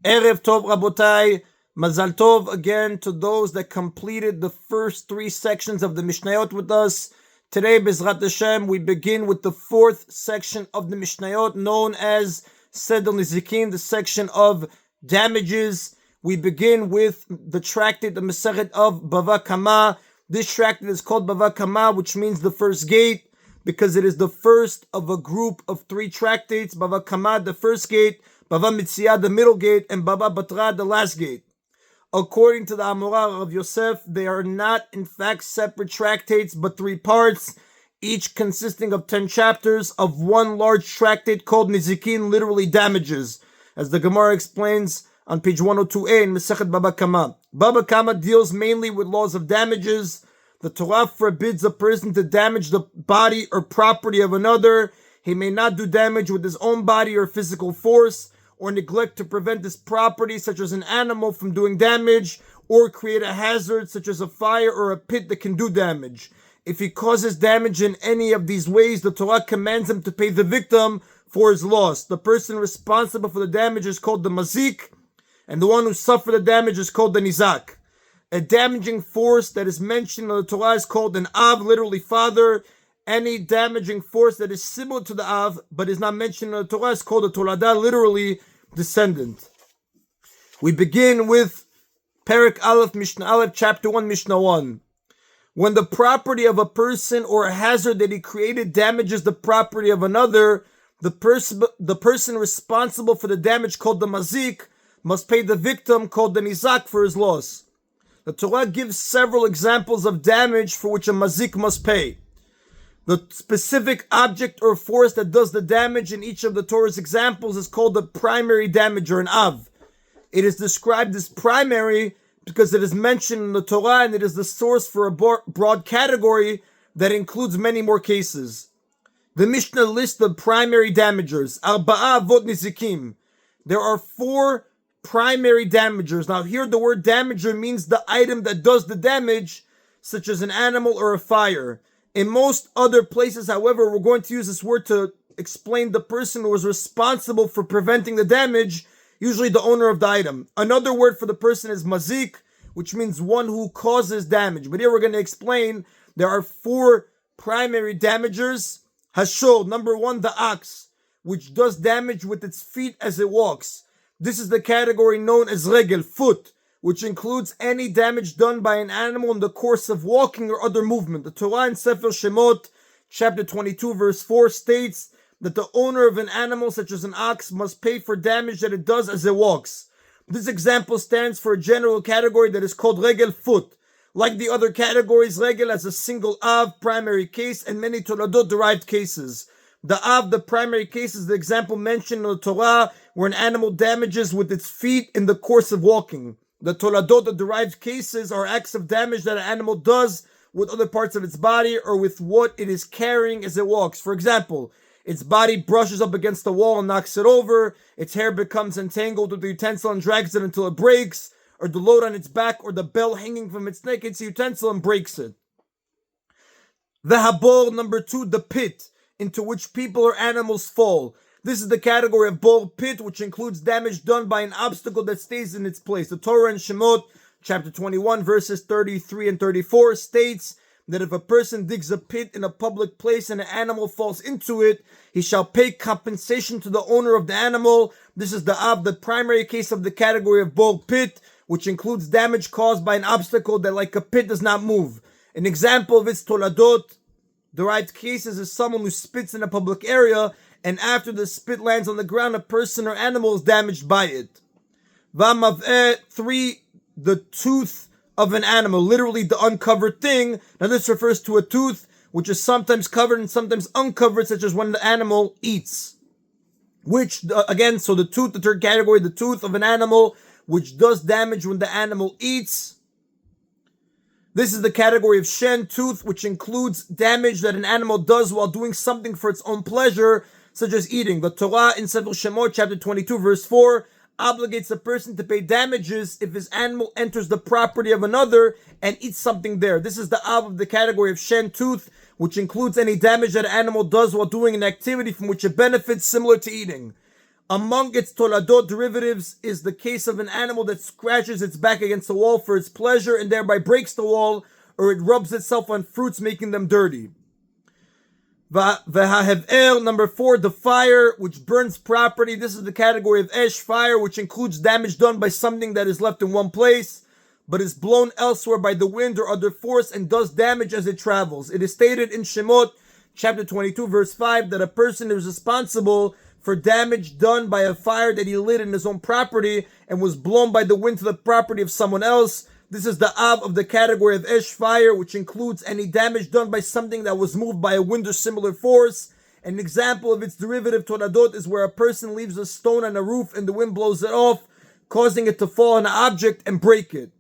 Erev Tov Rabotai, Mazal Tov again to those that completed the first three sections of the Mishnayot with us. Today, Bezrat Hashem, we begin with the fourth section of the Mishnayot, known as Seder Nezikin, the section of damages. We begin with the tractate, the Masechet of Bava Kamma. This tractate is called Bava Kamma, which means the first gate, because it is the first of a group of three tractates. Bava Kamma, the first gate, Bava Mitziyah, the middle gate, and Bava Batra, the last gate. According to the Amora of Yosef, they are not in fact separate tractates, but three parts, each consisting of 10 chapters of one large tractate called Nezikin, literally damages, as the Gemara explains on page 102a in Masechet Bava Kamma. Bava Kamma deals mainly with laws of damages. The Torah forbids a person to damage the body or property of another. He may not do damage with his own body or physical force, or neglect to prevent his property, such as an animal, from doing damage, or create a hazard, such as a fire or a pit that can do damage. If he causes damage in any of these ways, the Torah commands him to pay the victim for his loss. The person responsible for the damage is called the mazik, and the one who suffered the damage is called the nizak. A damaging force that is mentioned in the Torah is called an av, literally father. Any damaging force that is similar to the av, but is not mentioned in the Torah, is called a tolada, literally descendant. We begin with Perek Aleph, Mishnah Aleph, chapter 1, Mishnah 1. When the property of a person or a hazard that he created damages the property of another, the person responsible for the damage, called the mazik, must pay the victim, called the nizak, for his loss. The Torah gives several examples of damage for which a mazik must pay. The specific object or force that does the damage in each of the Torah's examples is called the primary damager, an av. It is described as primary because it is mentioned in the Torah, and it is the source for a broad category that includes many more cases. The Mishnah lists the primary damagers, arba'a avot nezikim. There are 4 primary damagers. Now here the word damager means the item that does the damage, such as an animal or a fire. In most other places, however, we're going to use this word to explain the person who was responsible for preventing the damage, usually the owner of the item. Another word for the person is mazik, which means one who causes damage. But here we're going to explain there are 4 primary damagers. Hashol, number 1, the ox, which does damage with its feet as it walks. This is the category known as regel, foot, which includes any damage done by an animal in the course of walking or other movement. The Torah in Sefer Shemot, chapter 22, verse 4 states that the owner of an animal, such as an ox, must pay for damage that it does as it walks. This example stands for a general category that is called regel, foot. Like the other categories, regel has a single av, primary case, and many toladot derived cases. The av, the primary case, is the example mentioned in the Torah where an animal damages with its feet in the course of walking. The toladot, the derived cases, are acts of damage that an animal does with other parts of its body or with what it is carrying as it walks. For example, its body brushes up against the wall and knocks it over, its hair becomes entangled with the utensil and drags it until it breaks, or the load on its back or the bell hanging from its neck hits the utensil and breaks it. The habor, number 2, the pit, into which people or animals fall. This is the category of bor, pit, which includes damage done by an obstacle that stays in its place. The Torah in Shemot, chapter 21, verses 33 and 34 states that if a person digs a pit in a public place and an animal falls into it, he shall pay compensation to the owner of the animal. This is the primary case of the category of bor, pit, which includes damage caused by an obstacle that, like a pit, does not move. An example of its toladot derived cases is someone who spits in a public area, and after the spit lands on the ground, a person or animal is damaged by it. Vamav'eh, 3, the tooth of an animal, literally the uncovered thing. Now this refers to a tooth, which is sometimes covered and sometimes uncovered, such as when the animal eats. Which, again, so the tooth, the third category, the tooth of an animal, which does damage when the animal eats. This is the category of shen, tooth, which includes damage that an animal does while doing something for its own pleasure, such as eating. The Torah in Sefer Shemot, chapter 22, verse 4, obligates a person to pay damages if his animal enters the property of another and eats something there. This is the av of the category of shen, tooth, which includes any damage that an animal does while doing an activity from which it benefits, similar to eating. Among its toladot derivatives is the case of an animal that scratches its back against the wall for its pleasure and thereby breaks the wall, or it rubs itself on fruits, making them dirty. Number 4, the fire which burns property. This is the category of esh, fire, which includes damage done by something that is left in one place, but is blown elsewhere by the wind or other force and does damage as it travels. It is stated in Shemot, chapter 22, verse 5, that a person is responsible for damage done by a fire that he lit in his own property and was blown by the wind to the property of someone else. This is the Av of the category of Esh, fire, which includes any damage done by something that was moved by a wind or similar force. An example of its derivative Toradot is where a person leaves a stone on a roof and the wind blows it off, causing it to fall on an object and break it.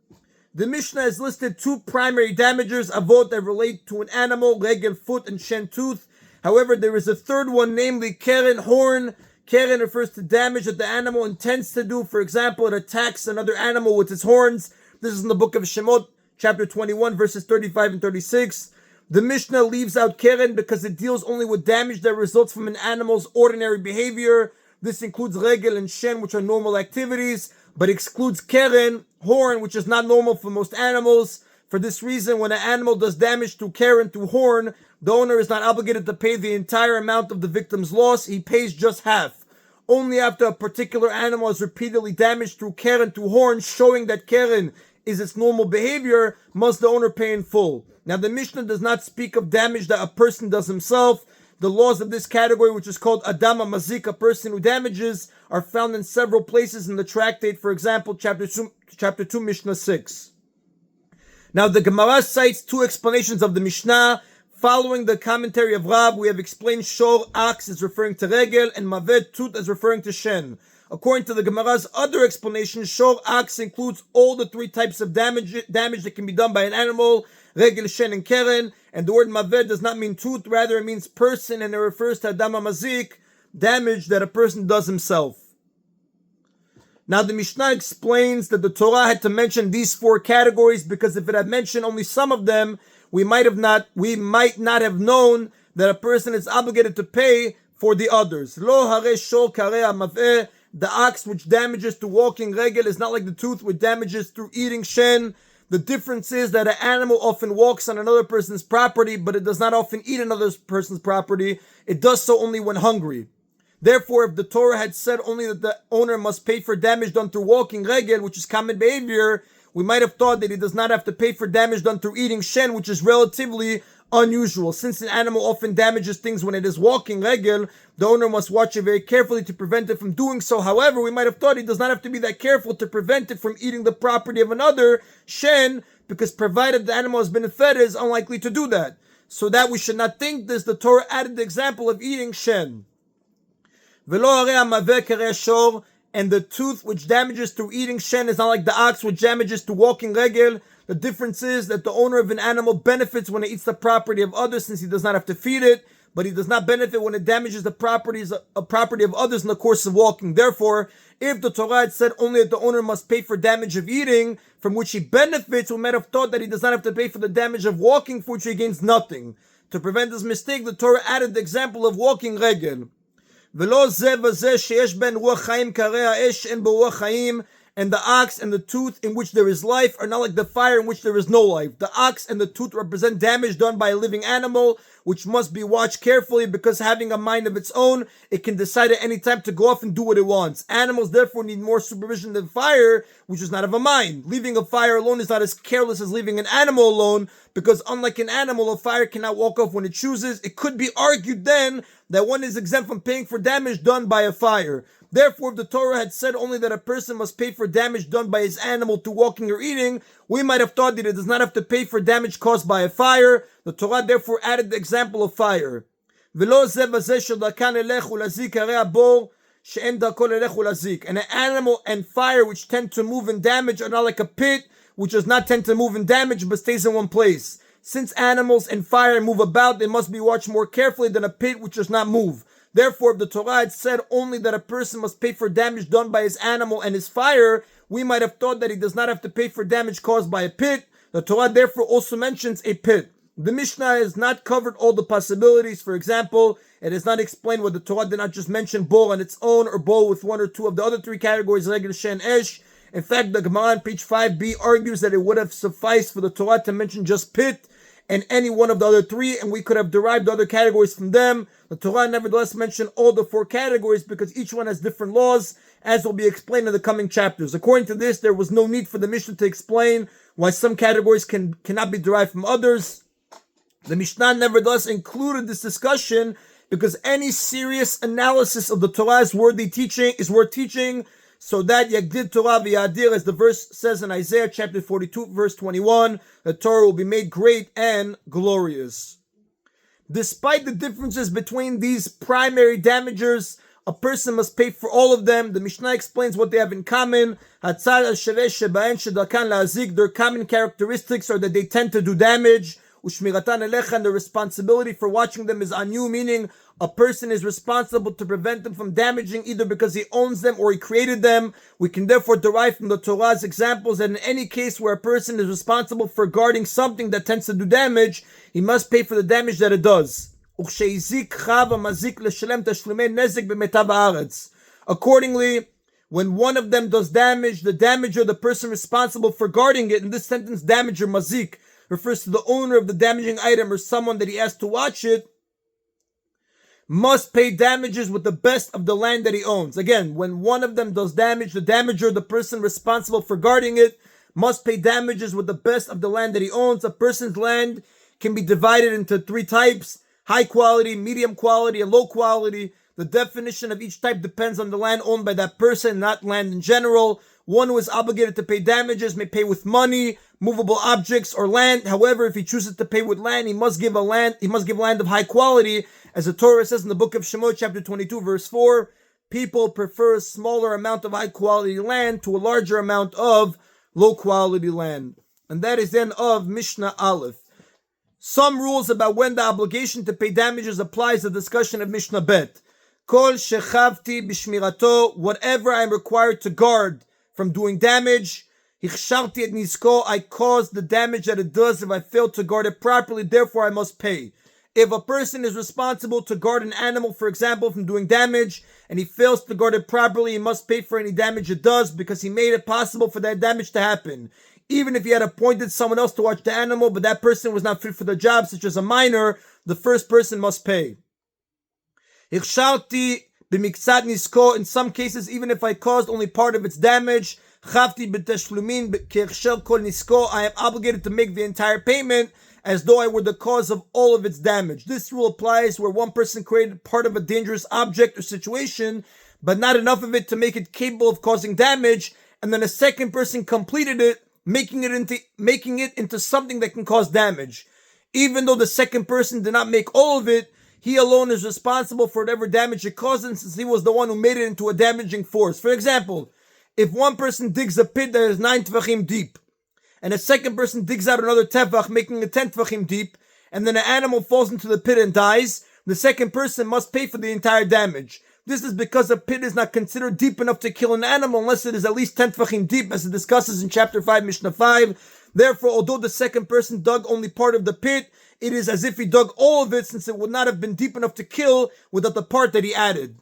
The Mishnah has listed 2 primary damagers, avot, that relate to an animal, regel, foot, and shen, tooth. However, there is a third one, namely keren, horn. Keren refers to damage that the animal intends to do. For example, it attacks another animal with its horns. This is in the book of Shemot, chapter 21, verses 35 and 36. The Mishnah leaves out keren because it deals only with damage that results from an animal's ordinary behavior. This includes regel and shen, which are normal activities, but excludes keren, horn, which is not normal for most animals. For this reason, when an animal does damage through keren, through horn, the owner is not obligated to pay the entire amount of the victim's loss. He pays just half. Only after a particular animal is repeatedly damaged through keren, through horn, showing that keren is its normal behavior, must the owner pay in full. Now, the Mishnah does not speak of damage that a person does himself. The laws of this category, which is called Adam Mazik, a person who damages, are found in several places in the tractate. For example, chapter 2, Mishnah 6. Now, the Gemara cites 2 explanations of the Mishnah. Following the commentary of Rab, we have explained Shor, ox, is referring to Regel, and Mavet, tooth, is referring to Shen. According to the Gemara's other explanation, Shor, ox includes all the 3 types of damage that can be done by an animal, Regel, Shen, and Keren. And the word Mavet does not mean tooth, rather it means person, and it refers to Adam Mazik, damage that a person does himself. Now, the Mishnah explains that the Torah had to mention these 4 categories because if it had mentioned only some of them, we might not have known that a person is obligated to pay for the others. Lo hare shor karea maveh. The ox which damages through walking regel is not like the tooth which damages through eating shen. The difference is that an animal often walks on another person's property, but it does not often eat another person's property. It does so only when hungry. Therefore, if the Torah had said only that the owner must pay for damage done through walking regel, which is common behavior, we might have thought that he does not have to pay for damage done through eating shen, which is relatively unusual. Since an animal often damages things when it is walking regel, the owner must watch it very carefully to prevent it from doing so. However, we might have thought he does not have to be that careful to prevent it from eating the property of another, shen, because provided the animal has been fed, it is unlikely to do that. So that we should not think this, the Torah added the example of eating shen. And the tooth which damages through eating shen is not like the ox which damages through walking regel. The difference is that the owner of an animal benefits when it eats the property of others, since he does not have to feed it, but he does not benefit when it damages the property of others in the course of walking. Therefore, if the Torah had said only that the owner must pay for damage of eating, from which he benefits, we might have thought that he does not have to pay for the damage of walking, for which he gains nothing. To prevent this mistake, the Torah added the example of walking regel. And the ox and the tooth in which there is life are not like the fire in which there is no life. The ox and the tooth represent damage done by a living animal, which must be watched carefully because having a mind of its own, it can decide at any time to go off and do what it wants. Animals therefore need more supervision than fire, which does not have a mind. Leaving a fire alone is not as careless as leaving an animal alone, because unlike an animal, a fire cannot walk off when it chooses. It could be argued then that one is exempt from paying for damage done by a fire. Therefore, if the Torah had said only that a person must pay for damage done by his animal to walking or eating, we might have thought that it does not have to pay for damage caused by a fire. The Torah therefore added the example of fire. And an animal and fire which tend to move and damage are not like a pit, which does not tend to move and damage but stays in one place. Since animals and fire move about, they must be watched more carefully than a pit which does not move. Therefore, if the Torah had said only that a person must pay for damage done by his animal and his fire, we might have thought that he does not have to pay for damage caused by a pit. The Torah therefore also mentions a pit. The Mishnah has not covered all the possibilities. For example, It is not explained why the Torah did not just mention bowl on its own or bowl with one or two of the other three categories, Regel, Shen, Esh. In fact, the Gemara on page 5b argues that it would have sufficed for the Torah to mention just pit and any one of the other three, and we could have derived the other categories from them. The Torah nevertheless mentioned all the four categories because each one has different laws, as will be explained in the coming chapters. According to this, there was no need for the Mishnah to explain why some categories cannot be derived from others. The Mishnah nevertheless included this discussion because any serious analysis of the Torah is worth teaching, so that Yagdid Torah v'yadir, as the verse says in Isaiah chapter 42, verse 21, the Torah will be made great and glorious. Despite the differences between these primary damagers, a person must pay for all of them. The Mishnah explains what they have in common. Their common characteristics are that they tend to do damage. And the responsibility for watching them is on you, meaning a person is responsible to prevent them from damaging either because he owns them or he created them. We can therefore derive from the Torah's examples that in any case where a person is responsible for guarding something that tends to do damage, he must pay for the damage that it does. Accordingly, when one of them does damage, the damager, the person responsible for guarding it, in this sentence, damager, mazik, refers to the owner of the damaging item or someone that he asked to watch it, must pay damages with the best of the land that he owns. Again, when one of them does damage, the damager, the person responsible for guarding it, must pay damages with the best of the land that he owns. A person's land can be divided into three types: high quality, medium quality, and low quality. The definition of each type depends on the land owned by that person, not land in general. One who is obligated to pay damages may pay with money, movable objects, or land. However, if he chooses to pay with land, he must give land of high quality. As the Torah says in the book of Shemot, chapter 22, verse 4, people prefer a smaller amount of high quality land to a larger amount of low quality land. And that is then of Mishnah Aleph. Some rules about when the obligation to pay damages applies to the discussion of Mishnah Bet. Kol shechavti b'shmirato, whatever I am required to guard from doing damage. Hichsharti et nisko, I caused the damage that it does if I fail to guard it properly, therefore I must pay. If a person is responsible to guard an animal, for example, from doing damage, and he fails to guard it properly, he must pay for any damage it does because he made it possible for that damage to happen. Even if he had appointed someone else to watch the animal, but that person was not fit for the job, such as a minor, the first person must pay. Hichsharti b'miksat nisko, in some cases, even if I caused only part of its damage, chavti b'teshlumin k'echshel kol nisko, I am obligated to make the entire payment as though I were the cause of all of its damage. This rule applies where one person created part of a dangerous object or situation, but not enough of it to make it capable of causing damage, and then a second person completed it, making it into something that can cause damage. Even though the second person did not make all of it, he alone is responsible for whatever damage it caused, since he was the one who made it into a damaging force. For example, if one person digs a pit that is 9 tvachim deep, and a second person digs out another tefach, making it 10 tvachim deep, and then an animal falls into the pit and dies, the second person must pay for the entire damage. This is because a pit is not considered deep enough to kill an animal unless it is at least 10 tvachim deep, as it discusses in chapter 5, Mishnah 5. Therefore, although the second person dug only part of the pit, it is as if he dug all of it, since it would not have been deep enough to kill without the part that he added.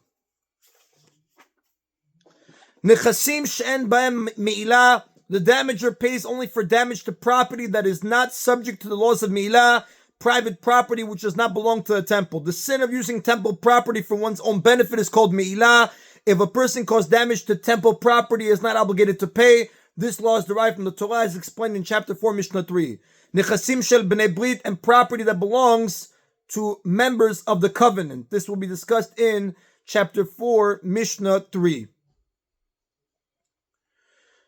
Nechasim she'en b'hem me'ilah, the damager pays only for damage to property that is not subject to the laws of me'ilah, private property which does not belong to the temple. The sin of using temple property for one's own benefit is called me'ilah. If a person caused damage to temple property, he is not obligated to pay. This law is derived from the Torah, as explained in chapter 4, Mishnah 3. Nechasim shel b'nei brit, and property that belongs to members of the covenant. This will be discussed in chapter 4, Mishnah 3.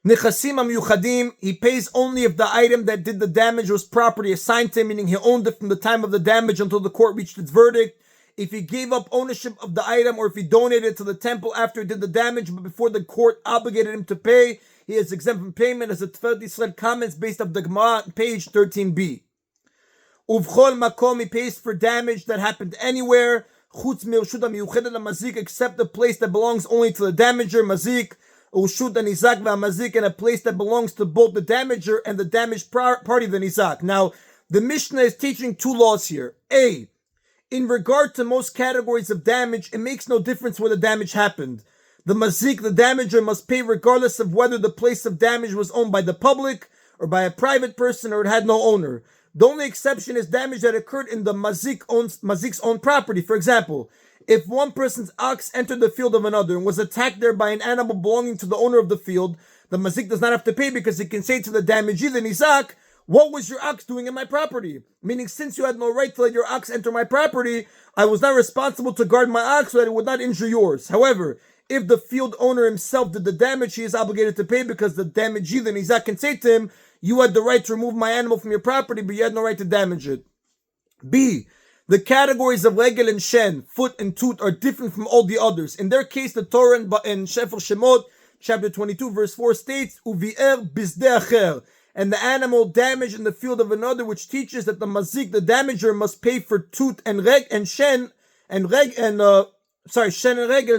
Nechasim amyuchadim, he pays only if the item that did the damage was property assigned to him, meaning he owned it from the time of the damage until the court reached its verdict. If he gave up ownership of the item, or if he donated it to the temple after he did the damage, but before the court obligated him to pay, he is exempt from payment, as the Tefillah Yisrael comments based on the Gemara, page 13b. Uvchol makom, he pays for damage that happened anywhere, chutz mi'ushut ha'miyuchedet ha'mazik, except the place that belongs only to the damager, mazik, ushut ha'nizak v'ha'mazik, and a place that belongs to both the damager and the damaged party, the nizak. Now, the Mishnah is teaching two laws here. A, In regard to most categories of damage, it makes no difference where the damage happened. The mazik, the damager, must pay regardless of whether the place of damage was owned by the public or by a private person or it had no owner. The only exception is damage that occurred in the mazik's own property. For example, if one person's ox entered the field of another and was attacked there by an animal belonging to the owner of the field, the mazik does not have to pay because he can say to the damagee, the nizak, what was your ox doing in my property? Meaning, since you had no right to let your ox enter my property, I was not responsible to guard my ox so that it would not injure yours. However, if the field owner himself did the damage, he is obligated to pay because the damagee, the nizak, can say to him, you had the right to remove my animal from your property, but you had no right to damage it. B. The categories of regel and shen, foot and tooth, are different from all the others. In their case, the Torah in Sefer Shemot, chapter 22, verse 4 states, Uvi'er bizdeh acher, and the animal damaged in the field of another, which teaches that the mazik, the damager, must pay for tooth and shen and regel,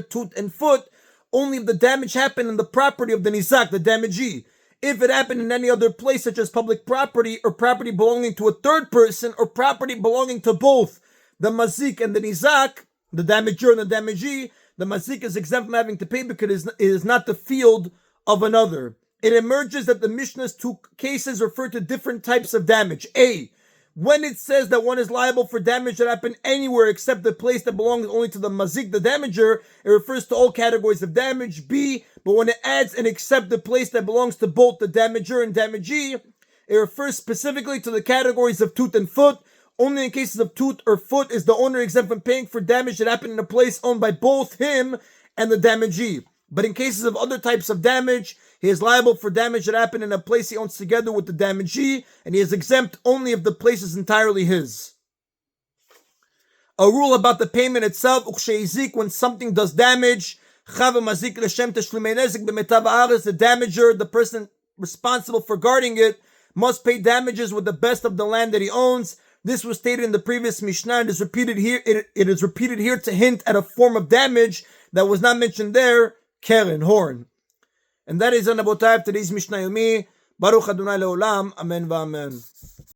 tooth and foot, only if the damage happened in the property of the nizak, the damagee. If it happened in any other place, such as public property or property belonging to a third person or property belonging to both the mazik and the nizak, the damager and the damagee, the mazik is exempt from having to pay because it is not the field of another. It emerges that the Mishnah's two cases refer to different types of damage. A. When it says that one is liable for damage that happened anywhere except the place that belongs only to the mazik, the damager, it refers to all categories of damage. B. But when it adds and except the place that belongs to both the damager and damagee, it refers specifically to the categories of tooth and foot. Only in cases of tooth or foot is the owner exempt from paying for damage that happened in a place owned by both him and the damagee. But in cases of other types of damage, he is liable for damage that happened in a place he owns together with the damagee, and he is exempt only if the place is entirely his. A rule about the payment itself, when something does damage, the damager, the person responsible for guarding it, must pay damages with the best of the land that he owns. This was stated in the previous Mishnah. It is repeated here. It is repeated here to hint at a form of damage that was not mentioned there, keren, horn. And that is on the bottom of today's Mishna Yomi. Baruch Adonai Leolam. Amen v'amen.